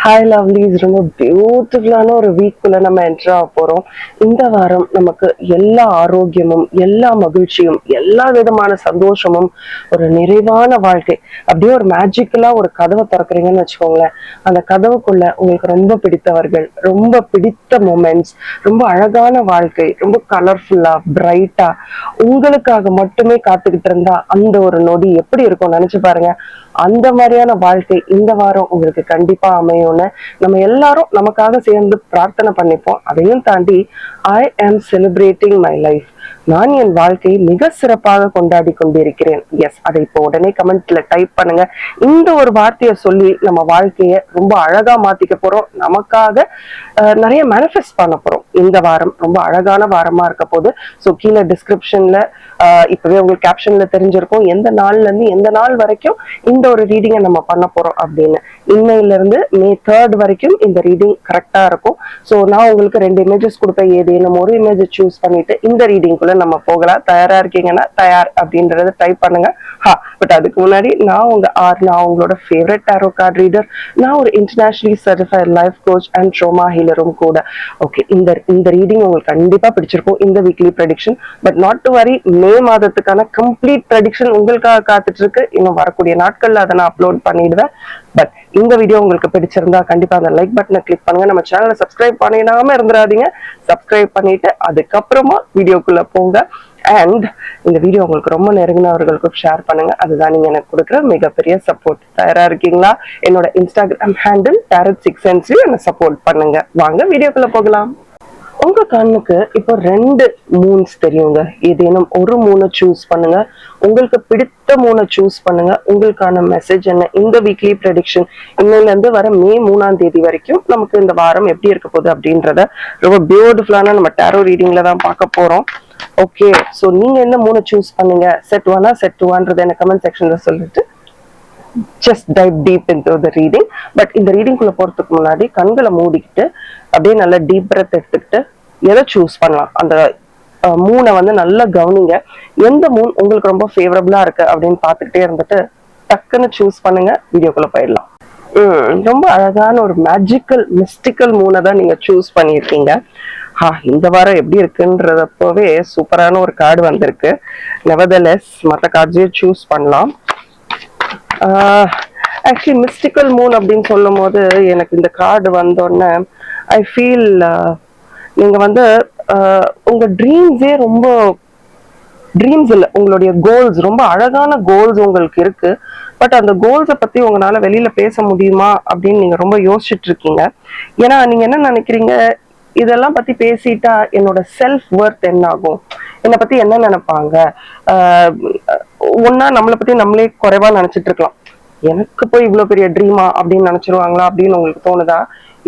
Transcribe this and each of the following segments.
Hi lovelies, ரொம்ப பியூட்டிஃபுல்லான ஒரு வீக்குள்ள நம்ம என்ட்ரு ஆக போறோம். இந்த வாரம் நமக்கு எல்லா ஆரோக்கியமும், எல்லா மகிழ்ச்சியும், எல்லா விதமான சந்தோஷமும், ஒரு நிறைவான வாழ்க்கை. அப்படியே ஒரு மேஜிக்கலா ஒரு கதவை திறக்கிறீங்கன்னு வச்சுக்கோங்களேன். அந்த கதவுக்குள்ள உங்களுக்கு ரொம்ப பிடித்தவர்கள், ரொம்ப பிடித்த மூமெண்ட்ஸ், ரொம்ப அழகான வாழ்க்கை, ரொம்ப கலர்ஃபுல்லா பிரைட்டா உங்களுக்காக மட்டுமே காத்துக்கிட்டு இருந்தா அந்த ஒரு நொடி எப்படி இருக்கும் நினைச்சு பாருங்க. அந்த மாதிரியான வாழ்க்கை இந்த வாரம் உங்களுக்கு கண்டிப்பா அமையும்னு நம்ம எல்லாரும் நமக்காக சேர்ந்து பிரார்த்தனை பண்ணிப்போம். அதையும் தாண்டி ஐ ஆம் செலிப்ரேட்டிங் மை லைஃப், நான் என் வாழ்க்கையை மிக சிறப்பாக கொண்டாடி கொண்டிருக்கிறேன். எஸ், அதை இப்போ உடனே கமெண்ட்ல டைப் பண்ணுங்க. இந்த ஒரு வார்த்தையை சொல்லி நம்ம வாழ்க்கைய ரொம்ப அழகா மாத்திக்க போறோம். நமக்காக நிறைய மேனிஃபெஸ்ட் பண்ண போறோம். இந்த வாரம் ரொம்ப அழகான வாரமா இருக்க போது. ஸோ கீழே டிஸ்கிரிப்ஷன்ல இப்பவே உங்களுக்கு கேப்ஷன்ல தெரிஞ்சிருக்கும் எந்த நாள்ல இருந்து எந்த நாள் வரைக்கும் இந்த ஒரு ரீடிங்கை நம்ம பண்ண போறோம் அப்படின்னு. இன்னையில இருந்து மே 3 வரைக்கும் இந்த ரீடிங் கரெக்டா இருக்கும். ஸோ நான் உங்களுக்கு 2 இமேஜஸ் கொடுப்பேன். ஏதேனும் ஒரு இமேஜ் சூஸ் பண்ணிட்டு இந்த ரீடிங்குள்ள நம்ம போகலாம். தயாரா இருக்கீங்கன்னா தயார் அப்படின்றத டைப் பண்ணுங்க. பட் அதுக்கு முன்னாடி நான் உங்களோட ஃபேவரட் டாரோ கார்டு ரீடர். நான் ஒரு internationally certified life coach and trauma ஹீலரும் கூட. ஓகே, இந்த ரீடிங் உங்களுக்கு கண்டிப்பா பிடிச்சிருக்கும், இந்த weekly prediction. But not to worry, மே மாதத்துக்கான கம்ப்ளீட் ப்ரெடிக்ஷன் உங்களுக்காக காத்துட்டு இருக்கு. இன்னும் வரக்கூடிய நாட்கள்ல அதை நான் அப்லோட் பண்ணிடுவேன். பட் இந்த வீடியோ உங்களுக்கு பிடிச்சிருந்தா கண்டிப்பா அந்த லைக் பட்டனை கிளிக் பண்ணுங்க. நம்ம சேனலை சப்ஸ்கிரைப் பண்ணிடாம இருந்துடாதீங்க. சப்ஸ்கிரைப் பண்ணிட்டு அதுக்கப்புறமா வீடியோக்குள்ள போங்க. அண்ட் இந்த வீடியோ உங்களுக்கு ரொம்ப நெருங்கினவர்களுக்கும் ஷேர் பண்ணுங்க. அதுதான் நீங்க எனக்கு கொடுக்குற மிகப்பெரிய சப்போர்ட். தயாரா இருக்கீங்களா? என்னோட இன்ஸ்டாகிராம் ஹேண்டில் tarot6 என்ன சப்போர்ட் பண்ணுங்க. வாங்க வீடியோக்குள்ள போகலாம். உங்க கண்ணுக்கு இப்போ 2 மூன்ஸ் தெரியுங்க. ஏதேனும் ஒரு மூணை சூஸ் பண்ணுங்க. உங்களுக்கு பிடித்த மூணை சூஸ் பண்ணுங்க. உங்களுக்கான மெசேஜ் என்ன? இந்த வீக்லி ப்ரெடிக்ஷன் இன்னையில இருந்து வர மே 3 வரைக்கும் நமக்கு இந்த வாரம் எப்படி இருக்க போகுது அப்படின்றத ரொம்ப பியூட்டிஃபுல்லான நம்ம டாரோ ரீடிங்ல தான் பார்க்க போறோம். ஓகே, ஸோ நீங்க என்ன மூணை சூஸ் பண்ணீங்க? செட் 1 செட் 2 என்ன கமெண்ட் செக்ஷன்ல சொல்லிட்டு just dive deep into the reading. But இந்த ரீடிங்குள்ள போறதுக்கு முன்னாடி கண்களை மூடிக்கிட்டு அப்படியே நல்ல டீப் பிரெத் எடுத்துக்கிட்டு எதை சூஸ் பண்ணலாம் அந்த மூணை வந்து நல்லா கவனிங்க. எந்த மூன் உங்களுக்கு ரொம்ப ஃபேவரபிளா இருக்கு அப்படின்னு பார்த்துக்கிட்டே இருந்துட்டு டக்குன்னு சூஸ் பண்ணுங்க. வீடியோக்குள்ள போயிடலாம். ரொம்ப அழகான ஒரு மேஜிக்கல் மிஸ்டிக்கல் மூனை தான் நீங்க சூஸ் பண்ணியிருக்கீங்க. இந்த வாரம் எப்படி இருக்குன்றதப்பவே சூப்பரான ஒரு கார்டு வந்திருக்கு. நெவர்தலெஸ் மற்ற கார்ட்ஸையும் சூஸ் பண்ணலாம். ஆக்சுவலி மிஸ்டிக்கல் மூன் அப்படின்னு சொல்லும் போது எனக்கு இந்த கார்டு வந்தோடனே ஐ ஃபீல் நீங்க வந்து உங்க ட்ரீம்ஸே ரொம்ப ட்ரீம்ஸ் இல்லை, உங்களுடைய கோல்ஸ், ரொம்ப அழகான கோல்ஸ் உங்களுக்கு இருக்கு. பட் அந்த கோல்ஸை பத்தி உங்களால வெளியில பேச முடியுமா அப்படின்னு நீங்க ரொம்ப யோசிச்சுட்டு இருக்கீங்க. ஏன்னா நீங்க என்ன நினைக்கிறீங்க, இதெல்லாம் பத்தி பேசிட்டா என்னோட செல்ஃப் ஒர்த் என்ன ஆகும், என்னை பத்தி என்ன நினைப்பாங்க, ஒன்னா நம்மளை பத்தி நம்மளே குறைவா நினைச்சிட்டு இருக்கலாம். எனக்கு போய் இவ்வளவு பெரிய ட்ரீமா அப்படின்னு நினைச்சிருவாங்களா அப்படின்னு உங்களுக்கு தோணுதா?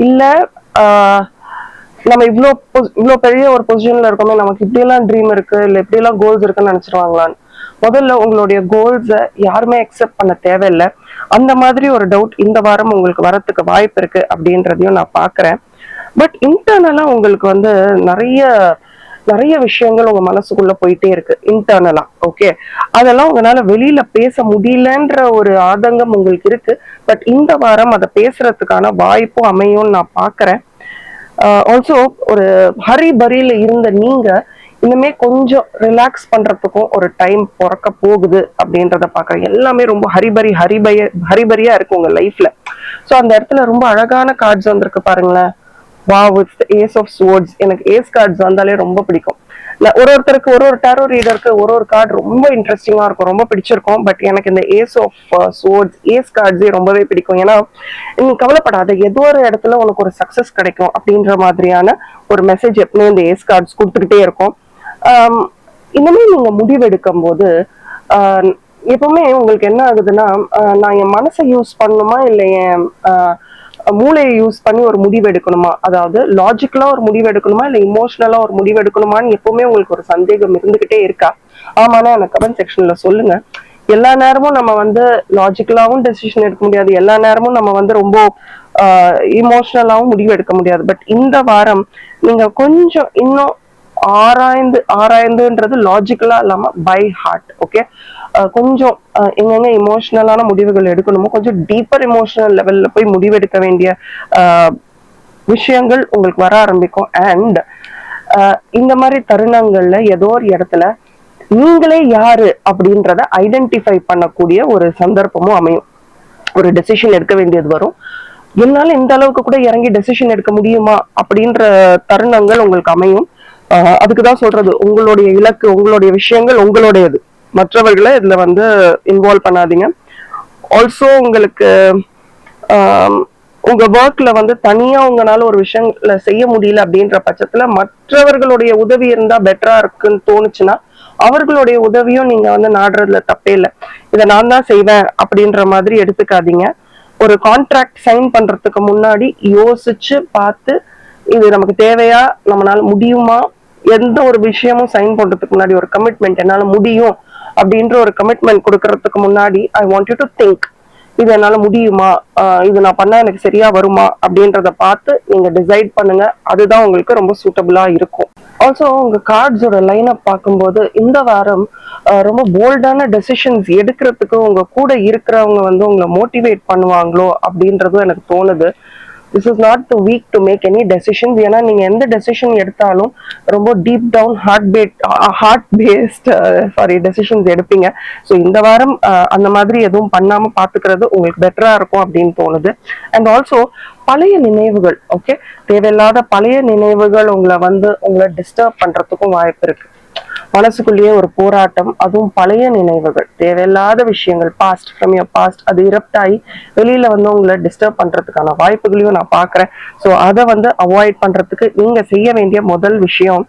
இல்ல நம்ம இவ்வளோ பெரிய ஒரு பொசிஷன்ல இருக்கோமே, நமக்கு இப்படி எல்லாம் ட்ரீம் இருக்கு, இல்ல இப்படி எல்லாம் கோல்ஸ் இருக்குன்னு நினைச்சிருவாங்களான்னு. முதல்ல உங்களுடைய கோல்ஸை யாருமே அக்செப்ட் பண்ண தேவையில்லை. அந்த மாதிரி ஒரு டவுட் இந்த வாரம் உங்களுக்கு வரத்துக்கு வாய்ப்பு இருக்கு அப்படின்றதையும் நான் பாக்குறேன். பட் இன்டர்னலா உங்களுக்கு வந்து நிறைய விஷயங்கள் உங்க மனசுக்குள்ள போயிட்டே இருக்கு இன்டர்னலா. ஓகே, அதெல்லாம் உங்களால வெளியில பேச முடியலன்ற ஒரு ஆதங்கம் உங்களுக்கு இருக்கு. பட் இந்த வாரம் அதை பேசுறதுக்கான வாய்ப்பும் அமையும்னு நான் பாக்குறேன். ஆல்சோ ஒரு ஹரிபரியில இருந்த நீங்க இன்னுமே கொஞ்சம் ரிலாக்ஸ் பண்றதுக்கும் ஒரு டைம் பிறக்க போகுது அப்படின்றத பாக்குறேன். எல்லாமே ரொம்ப ஹரிபரியா இருக்கு உங்க லைஃப்ல. ஸோ அந்த இடத்துல ரொம்ப அழகான கார்ட்ஸ் வந்திருக்கு பாருங்களேன். Wow, it's the ace of swords. எனக்கு ஏஸ் கார்ட்ஸ் வந்தாலே ரொம்ப பிடிக்கும். ஒருத்தருக்கு ஒரு டாரோ ரீடருக்கு ஒரு கார்டு ரொம்ப இன்ட்ரெஸ்டிங்கா இருக்கும், ரொம்ப பிடிச்சிருக்கும். பட் எனக்கு இந்த ஏஸ் ஆஃப் ஸ்வோர்ட்ஸ், ஏஸ் கார்ட்ஸே ரொம்பவே பிடிக்கும். ஏன்னா நீ கவலைப்படாத, ஏதோ ஒரு இடத்துல உனக்கு ஒரு சக்சஸ் கிடைக்கும் அப்படின்ற மாதிரியான ஒரு மெசேஜ் எப்பவுமே இந்த ஏஸ் கார்ட்ஸ் கொடுத்துக்கிட்டே இருக்கும். இன்னுமே நீங்க முடிவெடுக்கும் போது எப்பவுமே உங்களுக்கு என்ன ஆகுதுன்னா, நான் என் மனசை யூஸ் பண்ணணுமா இல்லை என் மூளையை யூஸ் பண்ணி ஒரு முடிவு எடுக்கணுமா, அதாவது லாஜிக்கலா ஒரு முடிவு எடுக்கணுமா இல்ல இமோஷனலா ஒரு முடிவு எடுக்கணுமான்னு எப்பவுமே உங்களுக்கு ஒரு சந்தேகம் இருந்துகிட்டே இருக்கா? ஆமானா எனக்கு கமெண்ட் செக்ஷன்ல சொல்லுங்க. எல்லா நேரமும் நம்ம வந்து லாஜிக்கலாவும் டெசிஷன் எடுக்க முடியாது, எல்லா நேரமும் நம்ம வந்து ரொம்ப இமோஷனலாவும் முடிவு எடுக்க முடியாது. பட் இந்த வாரம் நீங்க கொஞ்சம் இன்னும் ஆராய்ந்துன்றது லாஜிக்கலா இல்லாம பை ஹார்ட். ஓகே, கொஞ்சம் எங்கெங்க இமோஷனலான முடிவுகள் எடுக்கணுமோ கொஞ்சம் டீப்பர் இமோஷனல் லெவல்ல போய் முடிவெடுக்க வேண்டிய விஷயங்கள் உங்களுக்கு வர ஆரம்பிக்கும். அண்ட் இந்த மாதிரி தருணங்கள்ல ஏதோ ஒரு இடத்துல நீங்களே யாரு அப்படின்றத ஐடென்டிஃபை பண்ணக்கூடிய ஒரு சந்தர்ப்பமும் அமையும். ஒரு டெசிஷன் எடுக்க வேண்டியது வரும். என்னால இந்த அளவுக்கு கூட இறங்கி டெசிஷன் எடுக்க முடியுமா அப்படின்ற தருணங்கள் உங்களுக்கு அமையும். அதுக்குதான் சொல்றது, உங்களுடைய இலக்கு, உங்களுடைய விஷயங்கள் உங்களுடையது. மற்றவர்களை இதுல வந்து இன்வால்வ் பண்ணாதீங்க. ஆல்சோ உங்களுக்கு உங்க ஒர்க்ல வந்து தனியா உங்களால ஒரு விஷயங்களை செய்ய முடியல அப்படின்ற பட்சத்துல மற்றவர்களுடைய உதவி இருந்தா பெட்டரா இருக்குன்னு தோணுச்சுன்னா அவர்களுடைய உதவியும் நீங்க வந்து நாடுறதுல தப்பே இல்லை. இதை நான் தான் செய்வேன் அப்படின்ற மாதிரி எடுத்துக்காதீங்க. ஒரு கான்ட்ராக்ட் சைன் பண்றதுக்கு முன்னாடி யோசிச்சு பார்த்து இது நமக்கு தேவையா, நம்மளால முடியுமா, எந்த ஒரு விஷயமும் சைன் பண்றதுக்கு முன்னாடி ஒரு கமிட்மெண்ட் என்னால முடியும் அப்படின்ற ஒரு கமிட்மெண்ட் கொடுக்கறதுக்கு முன்னாடி I want you to think, இது என்னால முடியுமா, இது நான் பண்ணா எனக்கு சரியா வருமா அப்படின்றத பார்த்து நீங்க டிசைட் பண்ணுங்க. அதுதான் உங்களுக்கு ரொம்ப சூட்டபிளா இருக்கும். ஆல்சோ உங்க கார்ட்ஸோட லைன் அப் பார்க்கும்போது இந்த வாரம் ரொம்ப போல்டான டெசிஷன்ஸ் எடுக்கிறதுக்கு உங்க கூட இருக்கிறவங்க வந்து உங்களை மோட்டிவேட் பண்ணுவாங்களோ அப்படின்றதும் எனக்கு தோணுது. This is not the week to make any decisions. ஏன்னா நீங்க எந்த டெசிஷன் எடுத்தாலும் ரொம்ப deep down heart based decisions எடுப்பீங்க. ஸோ இந்த வாரம் அந்த மாதிரி எதுவும் பண்ணாம பாத்துக்கிறது உங்களுக்கு பெட்டரா இருக்கும் அப்படின்னு தோணுது. அண்ட் ஆல்சோ பழைய நினைவுகள், ஓகே, தேவையில்லாத பழைய நினைவுகள் உங்களை டிஸ்டர்ப் பண்றதுக்கும் வாய்ப்பு இருக்கு. மனசுக்குள்ளேயே ஒரு போராட்டம், அதுவும் பழைய நினைவுகள், தேவையில்லாத விஷயங்கள், பாஸ்ட் ஃப்ரம் யுவர் பாஸ்ட், அது இரப்ட் ஆகி வெளியில வந்து உங்களை டிஸ்டர்ப் பண்றதுக்கான வாய்ப்புகளையும் நான் பாக்குறேன். ஸோ அதை வந்து அவாய்ட் பண்றதுக்கு நீங்க செய்ய வேண்டிய முதல் விஷயம்,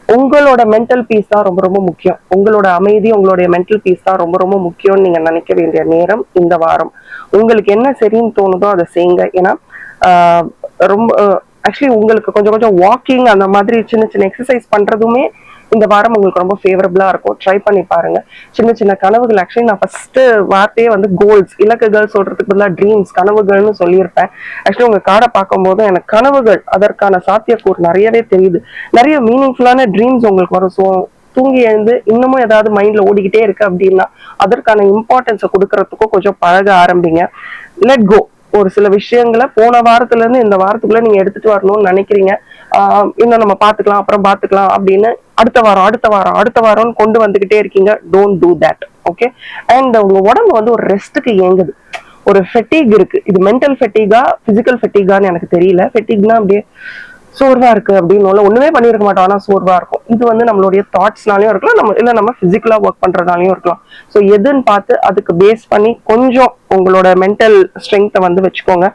உங்களோட மென்டல் பீஸ் தான் ரொம்ப ரொம்ப முக்கியம். உங்களோட அமைதி, உங்களுடைய மென்டல் பீஸ் தான் ரொம்ப ரொம்ப முக்கியம்னு நீங்க நினைக்க வேண்டிய நேரம் இந்த வாரம். உங்களுக்கு என்ன சரின்னு தோணுதோ அதை செய்யுங்க. ஏன்னா ரொம்ப ஆக்சுவலி உங்களுக்கு கொஞ்சம் கொஞ்சம் வாக்கிங் அந்த மாதிரி சின்ன சின்ன எக்ஸசைஸ் பண்றதுமே இந்த வாரம் உங்களுக்கு ரொம்ப ஃபேவரபிளா இருக்கும். ட்ரை பண்ணி பாருங்க. சின்ன சின்ன கனவுகள், ஆக்சுவலி நான் ஃபர்ஸ்ட் வார்த்தையே வந்து கோல்ஸ், இலக்குகள் சொல்றதுக்கு பதிலாக ட்ரீம்ஸ், கனவுகள்னு சொல்லியிருப்பேன். ஆக்சுவலி உங்க கார்டை பார்க்கும்போது எனக்கு கனவுகள், அதற்கான சாத்தியக்கூறு நிறையவே தெரியுது. நிறைய மீனிங்ஃபுல்லான ட்ரீம்ஸ் உங்களுக்கு வரும். ஸோ தூங்கி எழுந்து இன்னமும் ஏதாவது மைண்ட்ல ஓடிக்கிட்டே இருக்கு அப்படின்னா அதற்கான இம்பார்ட்டன்ஸை கொடுக்கறதுக்கும் கொஞ்சம் பழக ஆரம்பிங்க. Let go. ஒரு சில விஷயங்களை போன வாரத்துல இருந்து இந்த வாரத்துக்குள்ள நீங்க எடுத்துட்டு வரணும்னு நினைக்கிறீங்க. இன்னும் நம்ம பாத்துக்கலாம், அப்புறம் பாத்துக்கலாம் அப்படின்னு அடுத்த வாரம் கொண்டு வந்துகிட்டே இருக்கீங்க. Don't do that. Okay. And உங்க உடம்பு வந்து ஒரு ரெஸ்ட்டுக்கு இயங்குது. ஒரு ஃபெட்டிக் இருக்கு. இது மென்டல் ஃபெட்டிகா பிசிக்கல் ஃபெட்டிகான்னு எனக்கு தெரியல. ஃபெட்டிக்னா அப்படியே சோர்வா இருக்கு அப்படின்னு ஒண்ணுமே பண்ணிருக்க மாட்டோம், ஆனா சோர்வா இருக்கும். இது வந்து நம்மளுடைய தாட்ஸ்னாலயும் இருக்கலாம், நம்ம பிசிக்கலா ஒர்க் பண்றதுனாலயும் இருக்கலாம். ஸோ எதுன்னு பார்த்து அதுக்கு பேஸ் பண்ணி கொஞ்சம் உங்களோட மென்டல் ஸ்ட்ரென்த்தை வந்து வச்சுக்கோங்க.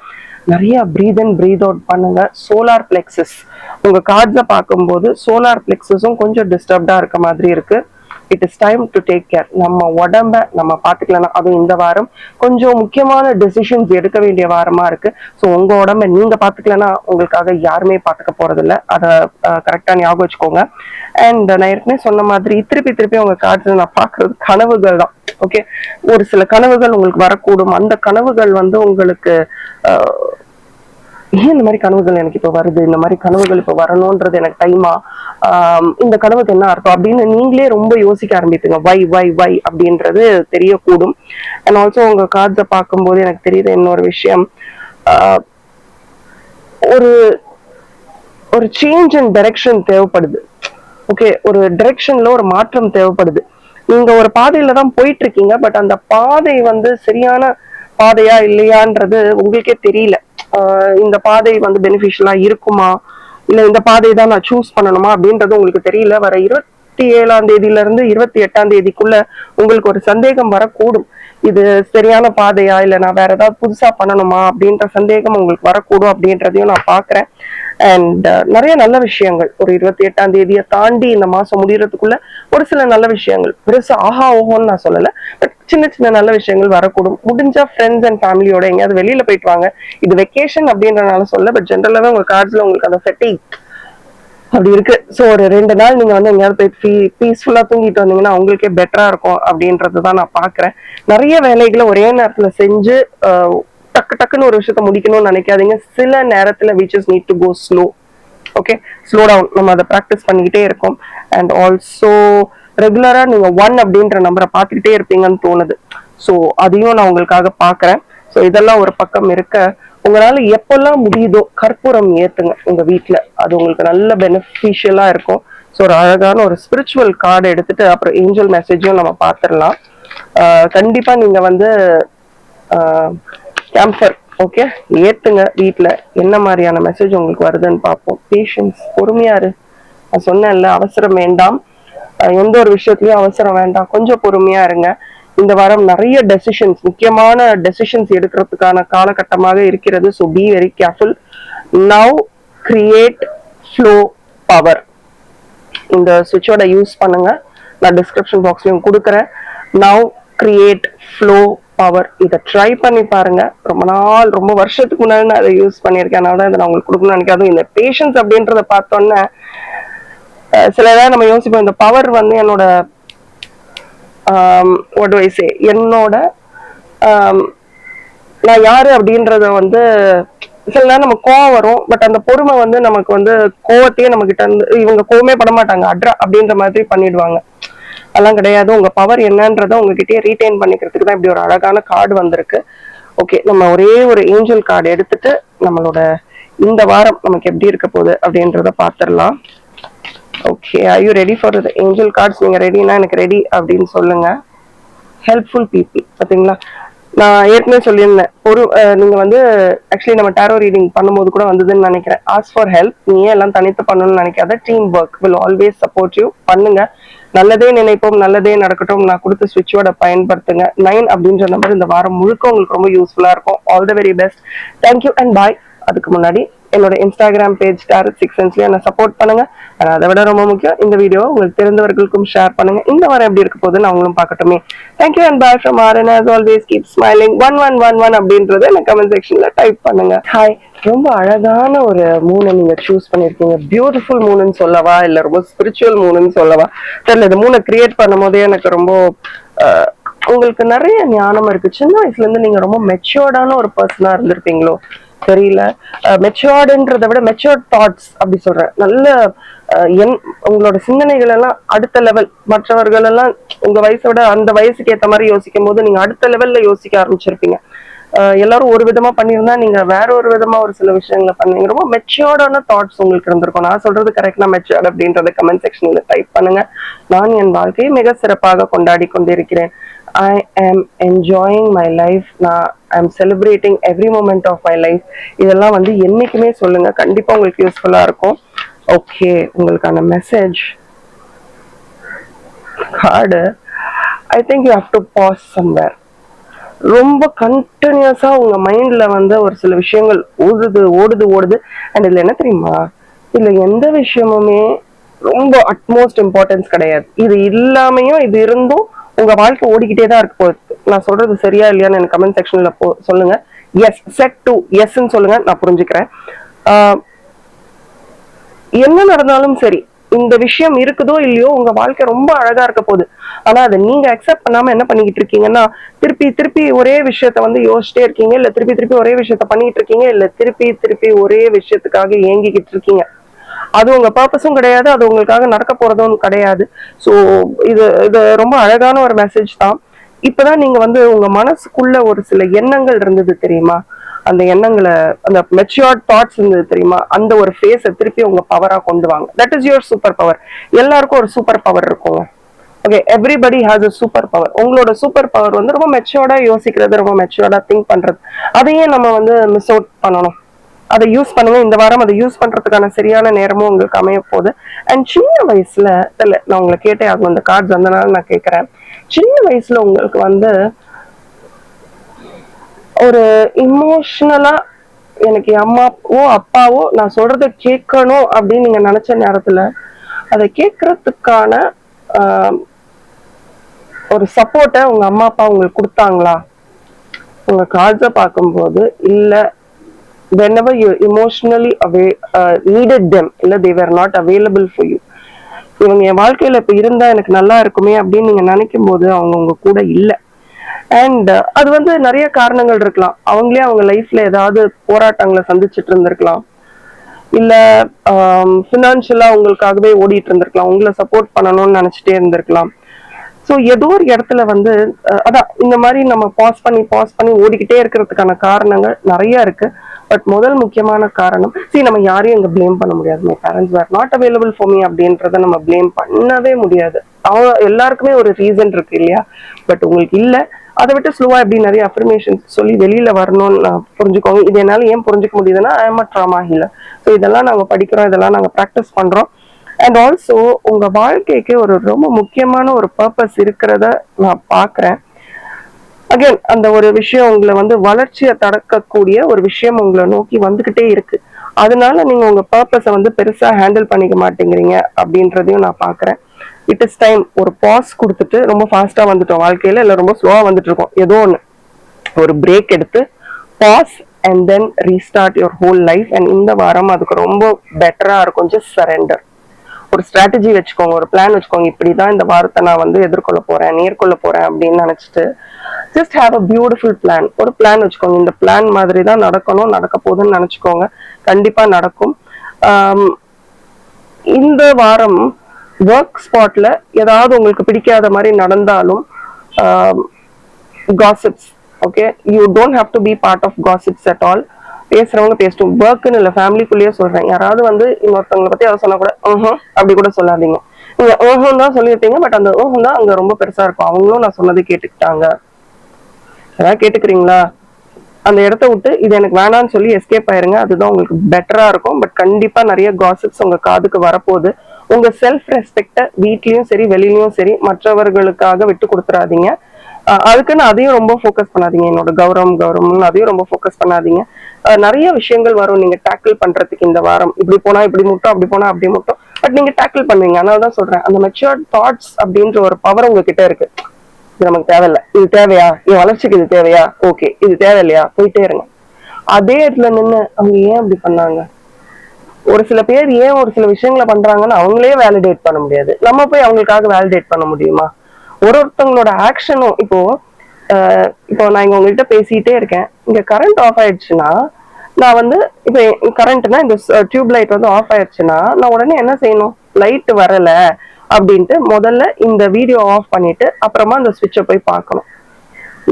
நிறைய பிரீத் அண்ட் பிரீத் அவுட் பண்ணுங்க. சோலார் பிளெக்சஸ், உங்க கார்ட்ஸை பார்க்கும்போது சோலார் பிளெக்சஸும் கொஞ்சம் டிஸ்டர்ப்டா இருக்க மாதிரி இருக்கு. It is time to take care. நம்ம உடம்ப நம்ம பார்த்துக்கலன்னா, அதுவும் இந்த வாரம் கொஞ்சம் முக்கியமான டெசிஷன்ஸ் எடுக்க வேண்டிய வாரமா இருக்கு. ஸோ உங்க உடம்ப நீங்க பார்த்துக்கலன்னா உங்களுக்காக யாருமே பார்த்துக்க போறது இல்லை. அதை கரெக்டா ஞாபகம் வச்சுக்கோங்க. அண்ட் நான் ஏற்கனவே சொன்ன மாதிரி திருப்பி உங்க கார்ட்ஸ் நான் பார்க்கறது கனவுகள் தான். ஓகே. ஒரு சில கனவுகள் உங்களுக்கு வரக்கூடும். அந்த கனவுகள் வந்து உங்களுக்கு ஏன் இந்த மாதிரி கனவுகள் எனக்கு இப்ப வருது, இந்த மாதிரி கனவுகள் இப்ப வரணும்ன்றது எனக்கு டைமா, இந்த கனவுக்கு என்ன அர்த்தம் அப்படின்னு நீங்களே ரொம்ப யோசிக்க ஆரம்பிப்பீங்க. வை அப்படின்றது தெரியக்கூடும். அண்ட் ஆல்சோ உங்க கார்ட்ஸை பார்க்கும்போது எனக்கு தெரியுது இன்னொரு விஷயம், ஒரு ஒரு சேஞ்ச் இன் டைரக்ஷன் தேவைப்படுது. ஓகே. ஒரு டைரக்ஷன்ல ஒரு மாற்றம் தேவைப்படுது. நீங்க ஒரு பாதையில தான் போயிட்டு இருக்கீங்க, பட் அந்த பாதை வந்து சரியான பாதையா இல்லையான்றது உங்களுக்கே தெரியல. இந்த பாதை வந்து பெனிஃபிஷியலா இருக்குமா, இல்ல இந்த பாதையை தான் நான் சூஸ் பண்ணணுமா அப்படின்றது உங்களுக்கு தெரியல. வர 27ஆம் தேதியில இருந்து 28ஆம் தேதிக்குள்ள உங்களுக்கு ஒரு சந்தேகம் வரக்கூடும். இது சரியான பாதையா, இல்ல நான் வேற ஏதாவது புதுசா பண்ணணுமா அப்படின்ற சந்தேகம் உங்களுக்கு வரக்கூடும் அப்படின்றதையும் நான் பாக்குறேன். அண்ட் நிறைய நல்ல விஷயங்கள் ஒரு 28ஆம் தேதியை தாண்டி இந்த மாசம் முடியறதுக்குள்ள ஒரு சில நல்ல விஷயங்கள், பெருசா ஆஹா ஓஹோன்னு நான் சொல்லல, பட் சின்ன நல்ல விஷயங்கள் வரக்கூடும். முடிஞ்சா ஃப்ரெண்ட்ஸ் அண்ட் ஃபேமிலியோட எங்கேயாவது வெளியில போயிட்டு வாங்க. இது வெக்கேஷன் அப்படின்றனால சொல்ல, பட் ஜென்ரலாவே உங்க கார்ட்ஸ்ல உங்களுக்கு அந்த ஃபெட்டிக் அப்படி இருக்கு. ஸோ ஒரு 2 நாள் நீங்க வந்து எங்கேயாவது போய் பீஸ்ஃபுல்லா தூங்கிட்டு வந்தீங்கன்னா உங்களுக்கே பெட்டரா இருக்கும் அப்படின்றதுதான் நான் பாக்குறேன். நிறைய வேலைகளை ஒரே நேரத்துல செஞ்சு டக்குன்னு ஒரு விஷயத்த முடிக்கணும்னு நினைக்காதீங்க. சில நேரத்துல we just need to go slow. Okay. Slow down. நம்ம அதை ப்ராக்டிஸ் பண்ணிக்கிட்டே இருக்கோம். அண்ட் ஆல்சோ ரெகுலரா நீங்க 1 அப்படின்ற நம்பரை பார்த்துக்கிட்டே இருப்பீங்கன்னு தோணுது. ஸோ அதையும் நான் உங்களுக்காக பாக்குறேன். ஸோ இதெல்லாம் ஒரு பக்கம் இருக்க, உங்களால எப்பெல்லாம் முடியுதோ கற்பூரம் ஏத்துங்க உங்க வீட்டுல. அது உங்களுக்கு நல்ல பெனிஃபிஷியலா இருக்கும். ஸோ ஒரு அழகான ஒரு ஸ்பிரிச்சுவல் கார்டு எடுத்துட்டு அப்புறம் ஏஞ்சல் மெசேஜும் நம்ம பார்த்துடலாம். கண்டிப்பா நீங்க வந்து கேம்பர் ஓகே ஏத்துங்க வீட்டுல. என்ன மாதிரியான மெசேஜ் உங்களுக்கு வருதுன்னு பார்ப்போம். பேஷன்ஸ், பொறுமையா இரு. நான் சொன்னேன்ல, அவசரம் வேண்டாம். எந்த ஒரு விஷயத்துலயும் அவசரம் வேண்டாம், கொஞ்சம் பொறுமையா இருங்க. இந்த வாரம் நிறைய டெசிஷன்ஸ், முக்கியமான டெசிஷன்ஸ் எடுக்கிறதுக்கான காலகட்டமாக இருக்கிறது. So be very careful. Now create flow power. இந்த சுவிட்சோட யூஸ் பண்ணுங்க, நான் டிஸ்கிரிப்ஷன் பாக்ஸ்லயும் கொடுக்குறேன். Now create flow power. இதை ட்ரை பண்ணி பாருங்க. ரொம்ப நாள், ரொம்ப வருஷத்துக்கு முன்னாடி நான் அதை யூஸ் பண்ணியிருக்கேன். அதனால தான் இதை நான் உங்களுக்கு கொடுக்கணும்னு நினைக்காது. இந்த பேஷன்ஸ் அப்படின்றத பார்த்தோன்னே சில நேரம் நம்ம யோசிப்போம், இந்த பவர் வந்து என்னோட என்னோட நான் யாரு அப்படின்றத வந்து சில நேரம் நம்ம கோவம் வரும். பட் அந்த பொறுமை வந்து நமக்கு வந்து கோவத்தையே நம்ம கிட்ட இருந்து, இவங்க கோவமே பட மாட்டாங்க, அட்ரா அப்படின்ற மாதிரி பண்ணிடுவாங்க. அதெல்லாம் கிடையாது. உங்க பவர் என்னன்றத உங்ககிட்டயே ரீடைன் பண்ணிக்கிறதுக்கு தான் இப்படி ஒரு அழகான கார்டு வந்திருக்கு. ஓகே, நம்ம ஒரே ஒரு ஏஞ்சல் கார்டு எடுத்துட்டு நம்மளோட இந்த வாரம் நமக்கு எப்படி இருக்க போகுது அப்படின்றத பார்த்துடலாம். Okay, are you ready for the angel cards? நீங்க ரெடினா எனக்கு ரெடி அப்படின்னு சொல்லுங்க. Helpful people. பார்த்தீங்களா, நான் ஏற்கனவே சொல்லியிருந்தேன், நீங்க வந்து ஆக்சுவலி நம்ம டேரோ ரீடிங் பண்ணும்போது கூட வந்ததுன்னு நினைக்கிறேன். Ask for help. நீயே எல்லாம் தனித்து பண்ணணும்னு நினைக்காத, team work will always support you. பண்ணுங்க, நல்லதே நினைப்போம், நல்லதே நடக்கட்டும். நான் கொடுத்த ஸ்விட்சோட பயன்படுத்துங்க. 9 அப்படின்ற நம்பர் இந்த வாரம் முழுக்க உங்களுக்கு ரொம்ப யூஸ்ஃபுல்லா இருக்கும். All the very best. Thank you and பாய். அதுக்கு முன்னாடி என்னோட இன்ஸ்டாகிராம் பேஜ் டாரட் 6 சென்ஸ்லயே என்ன சப்போர்ட் பண்ணுங்க. அதை விட ரொம்ப முக்கியம், இந்த வீடியோ உங்களுக்கு தெரிந்தவர்களுக்கும் ஷேர் பண்ணுங்க. இந்த வாரம் எப்படி இருக்க போகுதுன்னு அவங்களும் பார்க்கட்டுமே. Thank you and bye from RN. as always keep smiling. 1111 அப்படின்றத எனக்கு கமெண்ட் செக்ஷன்ல டைப் பண்ணுங்க. ஹாய், ரொம்ப அழகான ஒரு மூணை நீங்க சூஸ் பண்ணிருக்கீங்க. பியூட்டிஃபுல் மூணுன்னு சொல்லவா, இல்ல ரொம்ப ஸ்பிரிச்சுவல் மூணுன்னு சொல்லவா தெரியல. இந்த மூணை கிரியேட் பண்ணும் போதே எனக்கு ரொம்ப உங்களுக்கு நிறைய ஞானம் இருக்கு. சின்ன வயசுல இருந்து நீங்க ரொம்ப மெச்சூர்டான ஒரு பர்சனா இருந்திருப்பீங்களோ தெரியல. மெச்சூர்டுன்றதை விட மெச்சூர்ட் தாட்ஸ் அப்படி சொல்றேன். நல்ல உங்களோட சிந்தனைகள் எல்லாம் அடுத்த லெவல். மற்றவர்கள் எல்லாம் உங்க வயசை விட அந்த வயசுக்கு ஏற்ற மாதிரி யோசிக்கும் போது நீங்க அடுத்த லெவல்ல யோசிக்க ஆரம்பிச்சிருப்பீங்க. எல்லாரும் ஒரு விதமா பண்ணியிருந்தா நீங்க வேற ஒரு விதமா ஒரு சில விஷயங்களை பண்ணுவீங்க. ரொம்ப மெச்சூர்டான தாட்ஸ் உங்களுக்கு இருந்திருக்கும். நான் சொல்றது கரெக்டா மெச்சூர்ட் அப்படின்றத கமெண்ட் செக்ஷன்ல டைப் பண்ணுங்க. நான் என் வாழ்க்கையை மிக சிறப்பாக கொண்டாடி கொண்டிருக்கிறேன். I am enjoying my life. I am celebrating every moment of my life. இதெல்லாம் வந்து என்னைக்குமே சொல்லுங்க, கண்டிப்பா உங்களுக்கு யூஸ்ஃபுல்லா இருக்கும். ஓகே, உங்களுக்கான message card. I think you have to pause somewhere. ரொம்ப கண்டினியூஸா உங்க மைண்ட்ல வந்து ஒரு சில விஷயங்கள் ஓடுது. அண்ட் இதுல என்ன தெரியுமா, இதுல எந்த விஷயமுமே ரொம்ப அட்மோஸ்ட் இம்பார்ட்டன்ஸ் கிடையாது. இது இல்லாமையும் இது இருந்தும் உங்க வாழ்க்கை ஓடிக்கிட்டே தான் இருக்க போகுது. நான் சொல்றது சரியா இல்லையான்னு எனக்கு கமெண்ட் செக்ஷன்ல சொல்லுங்க. எஸ், செட் டு எஸ்ன்னு சொல்லுங்க, நான் புரிஞ்சுக்கிறேன். என்ன நடந்தாலும் சரி, இந்த விஷயம் இருக்குதோ இல்லையோ உங்க வாழ்க்கை ரொம்ப அழகா இருக்க போகுது. ஆனா அதை நீங்க அக்செப்ட் பண்ணாம என்ன பண்ணிக்கிட்டு இருக்கீங்கன்னா, திருப்பி ஒரே விஷயத்த வந்து யோசிச்சிட்டே இருக்கீங்க, இல்ல திருப்பி ஒரே விஷயத்த பண்ணிட்டு இருக்கீங்க, இல்ல திருப்பி ஒரே விஷயத்துக்காக ஏங்கிக்கிட்டு இருக்கீங்க. அது உங்க பர்பஸும் கிடையாது, அது உங்களுக்காக நடக்க போறதும் கிடையாது. ஸோ இது ரொம்ப அழகான ஒரு மெசேஜ் தான். இப்பதான் நீங்க வந்து உங்க மனசுக்குள்ள ஒரு சில எண்ணங்கள் இருந்தது தெரியுமா, அந்த எண்ணங்களை, அந்த மெச்சூர்ட் தாட்ஸ் இருந்தது தெரியுமா, அந்த ஒரு ஃபேஸை திருப்பி உங்க பவரா கொண்டு வாங்க. That is your super power. எல்லாருக்கும் ஒரு சூப்பர் பவர் இருக்குங்க. Okay, everybody has a super power. உங்களோட சூப்பர் பவர் வந்து ரொம்ப மெச்சூர்டா யோசிக்கிறது, ரொம்ப மெச்சூர்டா திங்க் பண்றது. அதையே நம்ம வந்து மிஸ் அவுட் பண்ணணும். அதை யூஸ் பண்ணுங்க. இந்த வாரம் அதை யூஸ் பண்றதுக்கான சரியான நேரமும் உங்களுக்கு அமைய போகுது. அண்ட் சின்ன வயசுல இல்ல, நான் உங்களை கேட்டே ஆகும் இந்த கார்ட்ஸ் வந்தனால நான் கேட்கிறேன். சின்ன வயசுல உங்களுக்கு வந்து ஒரு இமோஷனலா எனக்கு அம்மாவோ அப்பாவோ நான் சொல்றத கேட்கணும் அப்படின்னு நீங்க நினைச்ச நேரத்துல அதை கேட்கறதுக்கான ஒரு சப்போர்ட்டை உங்க அம்மா அப்பா உங்களுக்கு கொடுத்தாங்களா? உங்க கார்ட்ஸை பார்க்கும்போது இல்ல whenever you emotionally needed them, இல்ல they were not available for you. இவங்க என் வாழ்க்கையில இப்ப இருந்தா எனக்கு நல்லா இருக்குமே அப்படின்னு நீங்க நினைக்கும் போது அவங்க உங்க கூட இல்ல. அண்ட் அது வந்து நிறைய காரணங்கள் இருக்கலாம். அவங்களே அவங்க லைஃப்ல ஏதாவது போராட்டங்களை சந்திச்சுட்டு இருந்திருக்கலாம், இல்ல ஃபினான்ஷியலா உங்களுக்காகவே ஓடிட்டு இருந்திருக்கலாம், உங்களை சப்போர்ட் பண்ணணும்னு நினைச்சிட்டே இருந்திருக்கலாம். ஸோ ஏதோ ஒரு இடத்துல வந்து அதான் இந்த மாதிரி நம்ம பாஸ் பண்ணி ஓடிக்கிட்டே இருக்கிறதுக்கான காரணங்கள் நிறைய இருக்கு. பட் முதல் முக்கியமான காரணம், நம்ம யாரையும் இங்க பிளேம் பண்ண முடியாது. My parents were not available for me அப்படின்றத நம்ம பிளேம் பண்ணவே முடியாது. அவங்க எல்லாருக்குமே ஒரு ரீசன் இருக்கு இல்லையா? பட் உங்களுக்கு இல்ல, அதை விட்டு ஸ்லோவா எப்படி நிறைய அஃபர்மேஷன் சொல்லி வெளியில வரணும்னு புரிஞ்சுக்கோங்க. இது என்னால ஏன் புரிஞ்சுக்க முடியுதுன்னா, I am a trauma healer. So இதெல்லாம் நாங்க படிக்கிறோம், இதெல்லாம் நாங்க ப்ராக்டிஸ் பண்றோம். அண்ட் ஆல்சோ உங்க வாழ்க்கைக்கு ஒரு ரொம்ப முக்கியமான ஒரு பர்பஸ் இருக்கிறத நான் பாக்குறேன். அகைன் அந்த ஒரு விஷயம் உங்களை வந்து வளர்ச்சியை தடுக்கக்கூடிய ஒரு விஷயம் உங்களை நோக்கி வந்துகிட்டே இருக்கு. அதனால நீங்க உங்க பர்பஸை வந்து பெருசா ஹேண்டில் பண்ணிக்க மாட்டேங்கிறீங்க அப்படின்றதையும் நான் பாக்குறேன். இட் இஸ் டைம் ஒரு பாஸ் கொடுத்துட்டு, ரொம்ப ஃபாஸ்டா வந்துட்டோம் வாழ்க்கையில, இல்ல ரொம்ப ஸ்லோவா வந்துட்டு இருக்கோம், ஏதோ ஒண்ணு ஒரு பிரேக் எடுத்து pause and then restart your whole life. And இந்த வாரம் அதுக்கு ரொம்ப பெட்டரா இருக்கும். Just surrender. ஒரு ஸ்ட்ராட்டஜி வச்சுக்கோங்க, ஒரு பிளான் வச்சுக்கோங்க. இப்படிதான் இந்த வாரத்தை நான் வந்து எதிர்கொள்ள போறேன், நேர்கொள்ள போறேன் அப்படின்னு நினைச்சிட்டு just have a beautiful plan. ஒரு பிளான் வச்சுக்கோங்க. இந்த பிளான் மாதிரி தான் நடக்கணும், நடக்க போகுதுன்னு நினைச்சுக்கோங்க. கண்டிப்பா நடக்கும். இந்த வாரம் ஒர்க் ஸ்பாட்ல ஏதாவது உங்களுக்கு பிடிக்காத மாதிரி நடந்தாலும், gossips, okay, you don't have to be part of gossips at all. பேசுறவங்க பேசட்டும். ஒர்க்குன்னு இல்லை, ஃபேமிலிக்குள்ளேயே சொல்றேன். யாராவது வந்து இன்னொருத்தவங்களை பத்தி அதை சொன்னா கூட அப்படி கூட சொல்லாதீங்க. நீங்க தான் சொல்லியிருப்பீங்க, பட் அந்த தான் அங்க ரொம்ப பெருசா இருக்கும். அவங்களும் நான் சொன்னதை கேட்டுக்கிட்டாங்க, ஏதாவது கேட்டுக்கிறீங்களா, அந்த இடத்த விட்டு இது எனக்கு வேணான்னு சொல்லி எஸ்கேப் ஆயிருங்க. அதுதான் உங்களுக்கு பெட்டரா இருக்கும். பட் கண்டிப்பா நிறைய காசிப்ஸ் உங்க காதுக்கு வரப்போகுது. உங்க செல்ஃப் ரெஸ்பெக்ட வீட்லயும் சரி வெளியிலயும் சரி மற்றவர்களுக்காக விட்டு கொடுத்துறாதீங்க. அதுக்குன்னு அதையும் ரொம்ப ஃபோக்கஸ் பண்ணாதீங்க. என்னோட கௌரவம் அதையும் ரொம்ப ஃபோக்கஸ் பண்ணாதீங்க. நிறைய விஷயங்கள் வரும் நீங்க டேக்கிள் பண்றதுக்கு இந்த வாரம். இப்படி போனா இப்படி முட்டும், அப்படி போனா அப்படி முட்டும். பட் நீங்க டேக்கிள் பண்ணுவீங்க. அதனாலதான் சொல்றேன், அந்த மெச்சூர்ட் தாட்ஸ் அப்படின்ற ஒரு பவர் உங்ககிட்ட இருக்கு. இது நமக்கு தேவையில்ல, இது தேவையா, என் வளர்ச்சிக்கு இது தேவையா, ஓகே, இது தேவையில்லையா, போயிட்டே இருங்க. அதே இடத்துல நின்று அவங்க ஏன் அப்படி பண்ணாங்க, ஒரு சில பேர் ஏன் ஒரு சில விஷயங்களை பண்றாங்கன்னு அவங்களே வேலிடேட் பண்ண முடியாது. நம்ம போய் அவங்களுக்காக வேலிடேட் பண்ண முடியுமா? ஒருத்தவங்களோட ஆக்ஷனும் இப்போ நான் இங்க உங்ககிட்ட பேசிட்டே இருக்கேன், இங்க கரண்ட் ஆஃப் ஆயிடுச்சுன்னா நான் வந்து இப்ப கரண்ட்னா இந்த டியூப் லைட் வந்து ஆஃப் ஆயிடுச்சுன்னா நான் உடனே என்ன செய்யணும்? லைட் வரல அப்படின்ட்டு முதல்ல இந்த வீடியோ ஆஃப் பண்ணிட்டு அப்புறமா அந்த சுவிட்சை போய் பார்க்கணும்.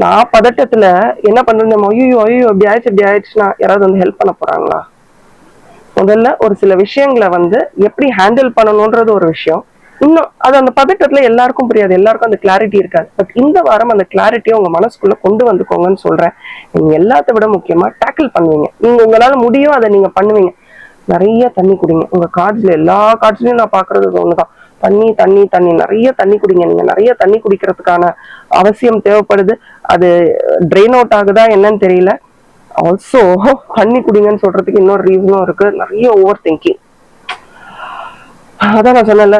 நான் பதட்டத்துல என்ன பண்றேன், ஐயோ இப்படி ஆயிடுச்சுன்னா யாராவது வந்து ஹெல்ப் பண்ண போறாங்களா? முதல்ல ஒரு சில விஷயங்களை வந்து எப்படி ஹேண்டில் பண்ணணும்ன்றது ஒரு விஷயம். இன்னும் அது அந்த பதட்டத்துல எல்லாருக்கும் புரியாது, எல்லாருக்கும் அந்த கிளாரிட்டி இருக்காது. பட் இந்த வாரம் அந்த கிளாரிட்டியை உங்க மனசுக்குள்ள கொண்டு வந்துக்கோங்கன்னு சொல்றேன். நீங்க எல்லாத்த விட முக்கியமா டேக்கிள் பண்ணுவீங்க. நீங்க உங்களால முடியும், அதை நீங்க பண்ணுவீங்க. நிறைய தண்ணி குடிங்க. உங்க கார்ட்ஸ்ல எல்லா கார்ட்ஸ்லயும் நான் பாக்குறது ஒண்ணுதான், தண்ணி தண்ணி தண்ணி. நிறைய தண்ணி குடிங்க. நீங்க நிறைய தண்ணி குடிக்கிறதுக்கான அவசியம் தேவைப்படுது. அது ட்ரெயின் அவுட் ஆகுதா என்னன்னு தெரியல. ஆல்சோ தண்ணி குடிங்கன்னு சொல்றதுக்கு இன்னொரு ரீசனும் இருக்கு, நிறைய ஓவர் திங்கிங். அதான் நான் சொன்னல,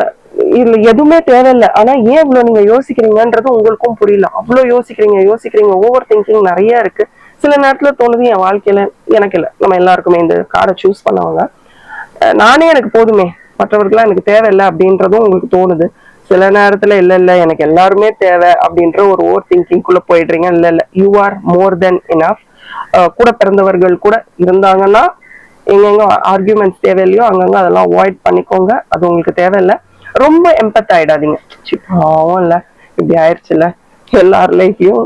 இதுல எதுவுமே தேவையில்லை. ஆனா ஏன் இவ்வளவு நீங்க யோசிக்கிறீங்கன்றது உங்களுக்கும் புரியல. அவ்வளவு யோசிக்கிறீங்க, ஓவர் திங்கிங் நிறைய இருக்கு. சில நேரத்துல தோணுது, என் வாழ்க்கையில எனக்கு இல்லை, நம்ம எல்லாருக்குமே இந்த காரை சூஸ் பண்ணவங்க நானே எனக்கு போதுமே, மற்றவர்கள்லாம் எனக்கு தேவையில்லை அப்படின்றதும் உங்களுக்கு தோணுது. சில நேரத்துல இல்ல எனக்கு எல்லாருமே தேவை அப்படின்ற ஒரு ஓவர் திங்கிங்குள்ள போயிடுறீங்க. இல்ல, you are more then enough. கூட பிறந்தவர்கள் கூட இருந்தாங்கன்னா எங்கெங்க ஆர்கியூமெண்ட்ஸ் தேவையில்லையோ அங்கங்க அதெல்லாம் அவாய்ட் பண்ணிக்கோங்க. அது உங்களுக்கு தேவையில்லை. ரொம்ப எம்பத் ஆயிடாதீங்க. பாவம் இல்ல, இப்படி ஆயிடுச்சுல, எல்லார் லைஃப்லயும்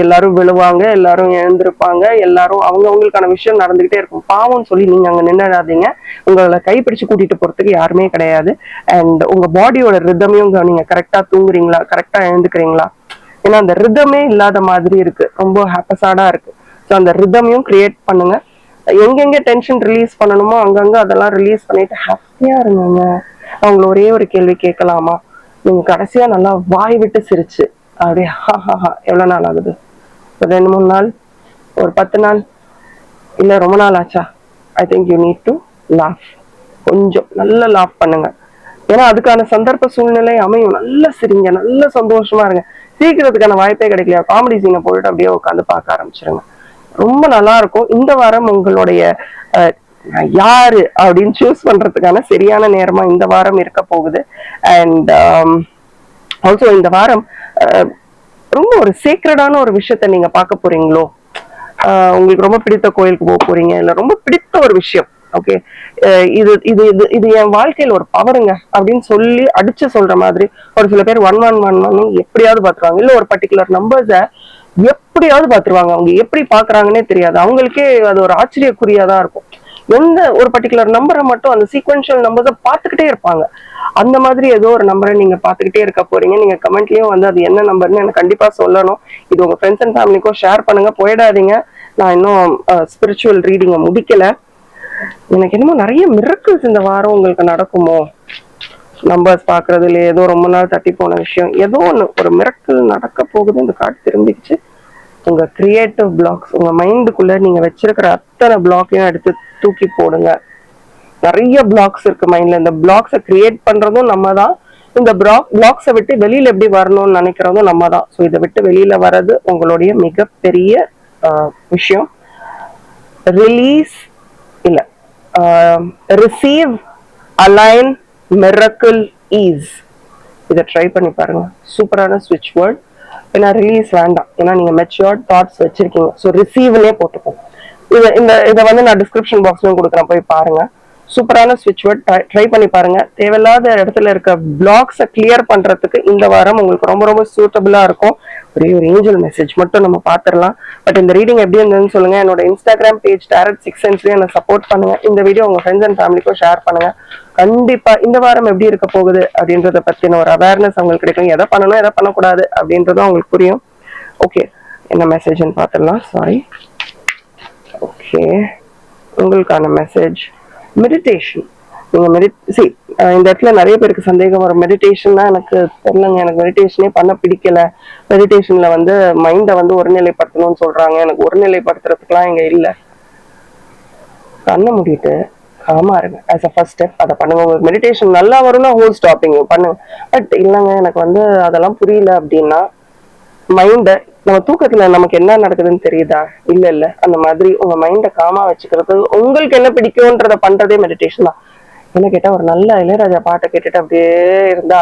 எல்லாரும் விழுவாங்க, எல்லாரும் எழுந்திருப்பாங்க, எல்லாரும் அவங்களுக்கான விஷயம் நடந்துகிட்டே இருக்கும். பாவம்னு சொல்லி நீங்க அங்க நின்னுடாதீங்க. உங்களை கைப்பிடிச்சு கூட்டிட்டு போறதுக்கு யாருமே கிடையாது. அண்ட் உங்க பாடியோட ரிதமையும் நீங்க கரெக்டா தூங்குறீங்களா, கரெக்டா எழுந்துக்கிறீங்களா? ஏன்னா அந்த ரிதமே இல்லாத மாதிரி இருக்கு, ரொம்ப ஹாப்பஸாடா இருக்கு. ஸோ அந்த ரிதமையும் கிரியேட் பண்ணுங்க. எங்கெங்க டென்ஷன் ரிலீஸ் பண்ணணுமோ அங்கங்க அதெல்லாம் ரிலீஸ் பண்ணிட்டு ஹாப்பியா இருங்க. அவங்கள ஒரே ஒரு கேள்வி கேட்கலாமா? நீங்க கடைசியா நல்லா வாய் விட்டு சிரிச்சு அப்படியே எவ்வளவு நாள் ஆகுது? ஒரு 2-3 நாள், ஒரு 10 நாள், இல்ல ரொம்ப நாள் ஆச்சா? I think you need to laugh. கொஞ்சம் நல்லா லாஃப் பண்ணுங்க. ஏன்னா அதுக்கான சந்தர்ப்ப சூழ்நிலை அமையும். நல்லா சிரிங்க, நல்ல சந்தோஷமா இருங்க. சீக்கிரத்துக்கான வாய்ப்பே கிடைக்கலையா, காமெடி சீனை போயிட்டு அப்படியே உட்காந்து பார்க்க ஆரம்பிச்சிருங்க. ரொம்ப நல்லா இருக்கும். இந்த வாரம் உங்களுடைய யாரு அப்படின்னு சூஸ் பண்றதுக்கான சரியான நேரமா இந்த வாரம் இருக்க போகுது. அண்ட் ஆல்சோ இந்த வாரம் ரொம்ப ஒரு சீக்ரெட்டான ஒரு விஷயத்த நீங்க பார்க்க போறீங்களோ, உங்களுக்கு ரொம்ப பிடித்த கோயிலுக்கு போக போறீங்க, இல்ல ரொம்ப பிடித்த ஒரு விஷயம் ஓகே, இது இது இது இது என் வாழ்க்கையில ஒரு பவருங்க அப்படின்னு சொல்லி அடிச்சு சொல்ற மாதிரி ஒரு சில பேர் 1111 எப்படியாவது பாத்துருவாங்க. இல்ல ஒரு பர்டிகுலர் நம்பர்ஸ எப்படியாவது பாத்துருவாங்க. அவங்க எப்படி பாக்குறாங்கன்னே தெரியாது. அவங்களுக்கே அது ஒரு ஆச்சரியக்குறியாதான் இருக்கும். எந்த ஒரு பர்டிகுலர் நம்பரை மட்டும் அந்த சீக்வென்ஷியல் நம்பர்ஸை பார்த்துக்கிட்டே இருப்பாங்க. அந்த மாதிரி ஏதோ ஒரு நம்பரை நீங்க பார்த்துக்கிட்டே இருக்க போறீங்க. நீங்க கமெண்ட்லயும் வந்து அது என்ன நம்பர்னு எனக்கு கண்டிப்பா சொல்லணும். இது உங்க ஃப்ரெண்ட்ஸ் அண்ட் ஃபேமிலிக்கும் ஷேர் பண்ணுங்க. போயிடாதீங்க. நான் இன்னும் ஸ்பிரிச்சுவல் ரீடிங்கை முடிக்கல. எனக்கு என்னமோ நிறைய மிரக்கிள்ஸ் இந்த வாரம் உங்களுக்கு நடக்குமோ, நம்பர்ஸ் பாக்குறதுல ஏதோ ரொம்ப நாள் தட்டி போன விஷயம் ஏதோ ஒண்ணு ஒரு மிரக்கிள் நடக்க போகுது. இந்த கார்டு திரும்பிச்சு. உங்க கிரியேட்டிவ் பிளாக்ஸ், உங்க மைண்டுக்குள்ள நீங்க வச்சிருக்கிற அத்தனை பிளாக்கையும் எடுத்து தூக்கி போடுங்க. நிறைய பிளாக்ஸ் இருக்கு மைண்ட்ல. இந்த பிளாக்ஸை கிரியேட் பண்றதும் நம்ம தான். இந்த பிளாக்ஸை விட்டு வெளியில எப்படி வரணும்னு நினைக்கிறதும் நம்ம தான். ஸோ இதை விட்டு வெளியில வர்றது உங்களுடைய மிகப்பெரிய விஷயம். ரிலீஸ் இல்ல, ரிசீவ், அலைன், மிரக்கிள், ஈஸ். இதை ட்ரை பண்ணி பாருங்க. சூப்பரான ஸ்விட்ச் வேர்ட். ஏன்னா ரிலீஸ் வேண்டாம், ஏன்னா நீங்க மெச்சூர்ட் தாட்ஸ் வச்சிருக்கீங்க. ஸோ ரிசீவ்னே போட்டுக்கோங்க. இதை வந்து நான் டிஸ்கிரிப்ஷன் பாக்ஸ்லயும் கொடுக்குறேன், போய் பாருங்க. சூப்பரான ஸ்விட்ச் வேர்ட். ட்ரை பண்ணி பாருங்க. தேவையில்லாத இடத்துல இருக்க பிளாக்ஸை கிளியர் பண்றதுக்கு இந்த வாரம் உங்களுக்கு ரொம்ப ரொம்ப சூட்டபிளா இருக்கும். ஒரே ஒரு ஏஞ்சல் மெசேஜ் மட்டும் நம்ம பாத்துரலாம். பட் இந்த ரீடிங் எப்படி இருந்ததுன்னு சொல்லுங்க. என்னோட இன்ஸ்டாகிராம் பேஜ் டாரட் 6 சென்ஸ்லயும் என்ன சப்போர்ட் பண்ணுங்க. இந்த வீடியோ உங்க ஃப்ரெண்ட்ஸ் அண்ட் ஃபேமிலிக்கும் ஷேர் பண்ணுங்க. கண்டிப்பா இந்த வாரம் எப்படி இருக்க போகுது அப்படின்றத பத்தின ஒரு அவேர்னஸ் அவங்களுக்கு கிடைக்கும். எதை பண்ணணும் எதை பண்ணக்கூடாது அப்படின்றதும் அவங்களுக்கு புரியும். ஓகே, என்ன மெசேஜ்னு பாத்துடலாம். சாரி. ஓகே, உங்களுக்கான மெசேஜ் மெடிடேஷன். நீங்க இந்த இடத்துல நிறைய பேருக்கு சந்தேகம் வரும். மெடிடேஷன்னா எனக்கு தெரியலங்க, எனக்கு மெடிடேஷனே பண்ண பிடிக்கல. மெடிடேஷன்ல வந்து மைண்டை வந்து ஒருநிலைப்படுத்தணும்னு சொல்றாங்க. எனக்கு ஒருநிலைப்படுத்துறதுக்குலாம் இங்க இல்ல. கண்ணை மூடிட்டு காமா இருங்க. ஆஸ் அ ஃபர்ஸ்ட் ஸ்டெப் அதை பண்ணுங்க. உங்களுக்கு மெடிடேஷன் நல்லா வரும்னா ஹோல் ஸ்டாப்பிங் பண்ணுங்க. பட் இல்லைங்க எனக்கு வந்து அதெல்லாம் புரியல அப்படின்னா, மைண்டை நம்ம தூக்கத்துல நமக்கு என்ன நடக்குதுன்னு தெரியுதா? இல்ல அந்த மாதிரி உங்க மைண்டை காமா வச்சுக்கிறது, உங்களுக்கு என்ன பிடிக்கும்ன்றத பண்றதே மெடிடேஷன் தான். என்ன கேட்டா ஒரு நல்ல இளையராஜா பாட்டை கேட்டுட்டு அப்படியே இருந்தா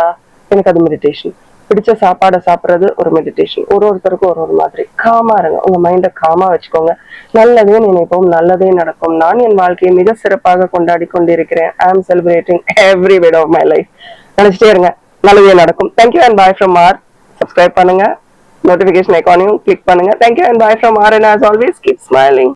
எனக்கு அது மெடிடேஷன். பிடிச்ச சாப்பாடை சாப்பிட்றது ஒரு மெடிடேஷன். ஒருத்தருக்கும் ஒரு மாதிரி. காமா இருங்க, உங்க மைண்டை காமா வச்சுக்கோங்க. நல்லதே நினைப்போம், நல்லதே நடக்கும். நான் என் வாழ்க்கையை மிக சிறப்பாக கொண்டாடி கொண்டிருக்கிறேன். I am celebrating every day of my life. நினைச்சிட்டே இருங்க, நல்லதே நடக்கும். Thank you and bye from R. Subscribe பண்ணுங்க, நோட்டிபிகேஷன் ஐகானையும் கிளிக் பண்ணுங்க. Thank you and bye from R. And as always keep smiling.